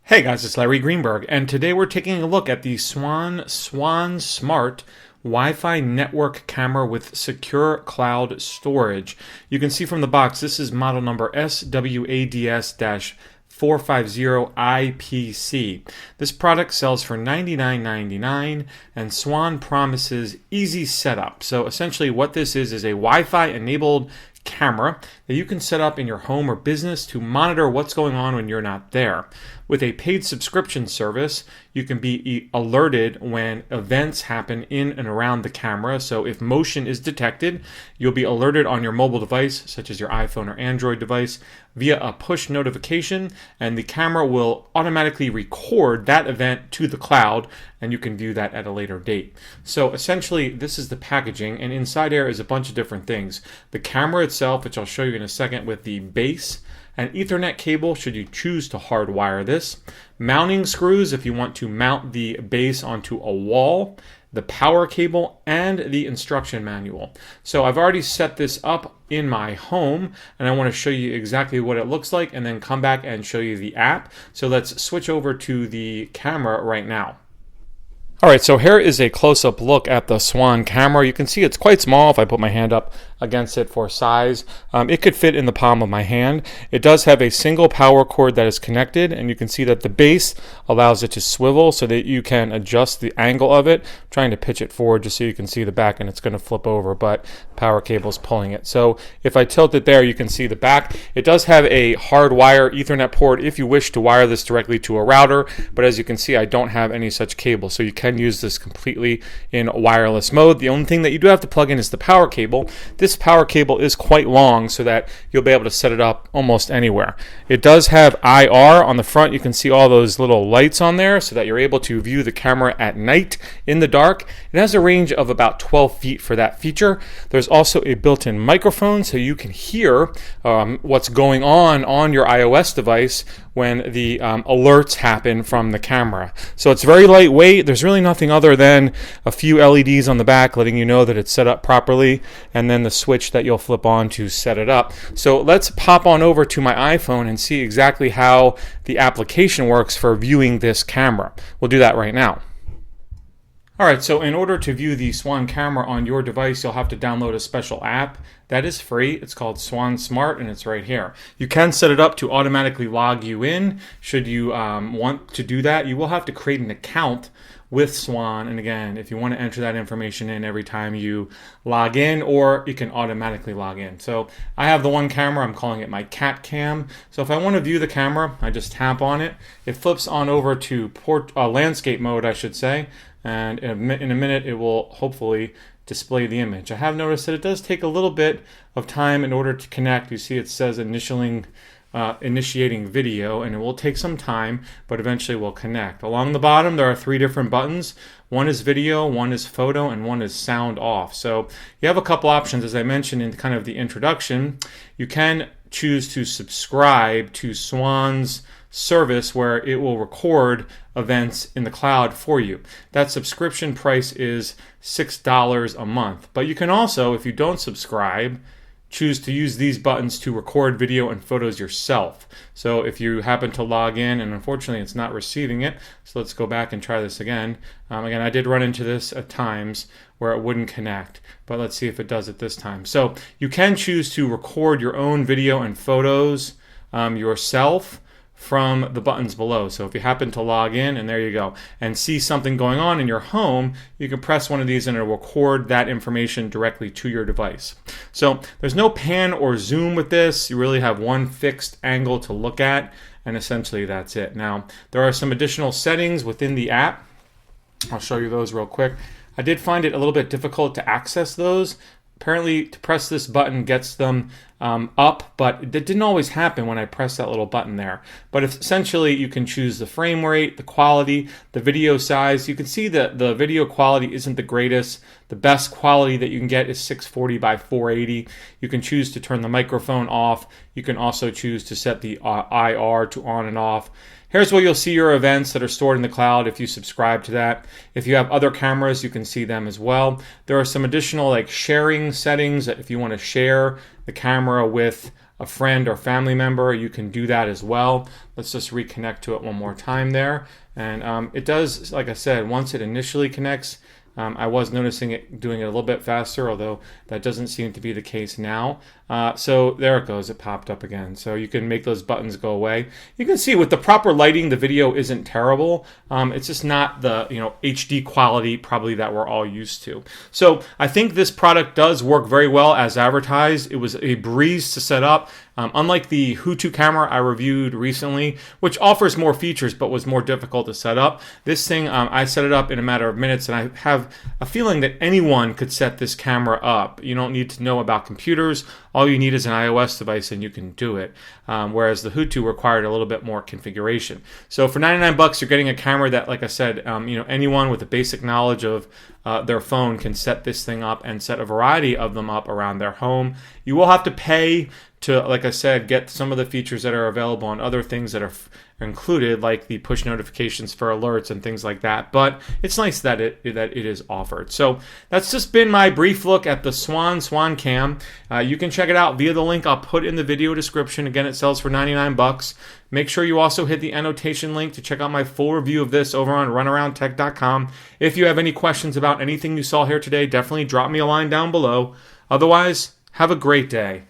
Hey guys, it's Larry Greenberg, and today we're taking a look at the SwannSmart Wi-Fi network camera with secure cloud storage. You can see from the box, this is model number SWADS-450IPC. This product sells for $99.99, and Swann promises easy setup. So essentially what this is a Wi-Fi enabled camera that you can set up in your home or business to monitor what's going on when you're not there. With a paid subscription service, you can be alerted when events happen in and around the camera. So if motion is detected, you'll be alerted on your mobile device, such as your iPhone or Android device, via a push notification, and the camera will automatically record that event to the cloud, and you can view that at a later date. So essentially, this is the packaging, and inside here is a bunch of different things. The camera itself, which I'll show you in a second, with the base, an Ethernet cable should you choose to hardwire this, mounting screws if you want to mount the base onto a wall, the power cable, and the instruction manual. So I've already set this up in my home, and I want to show you exactly what it looks like and then come back and show you the app. So let's switch over to the camera right now. Alright, so here is a close-up look at the Swann camera. You can see it's quite small if I put my hand up against it for size. It could fit in the palm of my hand. It does have a single power cord that is connected, and you can see that the base allows it to swivel so that you can adjust the angle of it. I'm trying to pitch it forward just so you can see the back, and it's going to flip over, but power cable is pulling it. So if I tilt it there, you can see the back. It does have a hardwire Ethernet port if you wish to wire this directly to a router, but as you can see, I don't have any such cable, so you can use this completely in wireless mode. The only thing that you do have to plug in is the power cable. This power cable is quite long so that you'll be able to set it up almost anywhere. It does have IR on the front. You can see all those little lights on there so that you're able to view the camera at night in the dark. It has a range of about 12 feet for that feature. There's also a built-in microphone so you can hear what's going on your iOS device when the alerts happen from the camera. So it's very lightweight. There's really nothing other than a few LEDs on the back letting you know that it's set up properly, and then the switch that you'll flip on to set it up. So let's pop on over to my iPhone and see exactly how the application works for viewing this camera. We'll do that right now. Alright, so in order to view the Swann camera on your device, you'll have to download a special app that is free. It's called SwannSmart, and it's right here. You can set it up to automatically log you in. Should you want to do that, you will have to create an account with Swann, and again, if you want to enter that information in every time you log in, or you can automatically log in. So I have the one camera, I'm calling it my cat cam. So if I want to view the camera, I just tap on it. It flips on over to landscape mode, I should say, and in a minute it will hopefully display the image. I have noticed that it does take a little bit of time in order to connect. You see it says initiating video, and it will take some time, but eventually will connect. Along the bottom there are 3 different buttons. One is video, one is photo, and one is sound off. So you have a couple options. As I mentioned in kind of the introduction, you can choose to subscribe to Swann's service where it will record events in the cloud for you. That subscription price is $6 a month. But you can also, if you don't subscribe, choose to use these buttons to record video and photos yourself. So if you happen to log in and unfortunately it's not receiving it, so let's go back and try this again. Again, I did run into this at times where it wouldn't connect, but let's see if it does it this time. So you can choose to record your own video and photos yourself from the buttons below. So if you happen to log in, and there you go, and see something going on in your home, you can press one of these and it will record that information directly to your device. So there's no pan or zoom with this. You really have one fixed angle to look at, and essentially that's it. Now, there are some additional settings within the app. I'll show you those real quick. I did find it a little bit difficult to access those. Apparently, to press this button gets them up, but it didn't always happen when I pressed that little button there. But essentially, you can choose the frame rate, the quality, the video size. You can see that the video quality isn't the greatest. The best quality that you can get is 640 by 480. You can choose to turn the microphone off. You can also choose to set the IR to on and off. Here's where you'll see your events that are stored in the cloud if you subscribe to that. If you have other cameras, you can see them as well. There are some additional sharing settings that if you want to share the camera with a friend or family member, you can do that as well. Let's just reconnect to it one more time there. And it does, like I said, once it initially connects, I was noticing it doing it a little bit faster, although that doesn't seem to be the case now. So there it goes. It popped up again. So you can make those buttons go away. You can see with the proper lighting, the video isn't terrible. It's just not the HD quality probably that we're all used to. So I think this product does work very well as advertised. It was a breeze to set up. Unlike the Hutu camera I reviewed recently, which offers more features but was more difficult to set up, this thing, I set it up in a matter of minutes, and I have a feeling that anyone could set this camera up. You don't need to know about computers. All you need is an iOS device and you can do it. Whereas the Hutu required a little bit more configuration. So for 99 bucks, you're getting a camera that, like I said, anyone with a basic knowledge of their phone can set this thing up and set a variety of them up around their home. You will have to pay to, like I said, get some of the features that are available on other things that are included, like the push notifications for alerts and things like that. But it's nice that it is offered. So that's just been my brief look at the Swann Cam. You can check it out via the link I'll put in the video description. Again, it sells for 99 bucks. Make sure you also hit the annotation link to check out my full review of this over on runaroundtech.com. If you have any questions about anything you saw here today, definitely drop me a line down below. Otherwise, have a great day.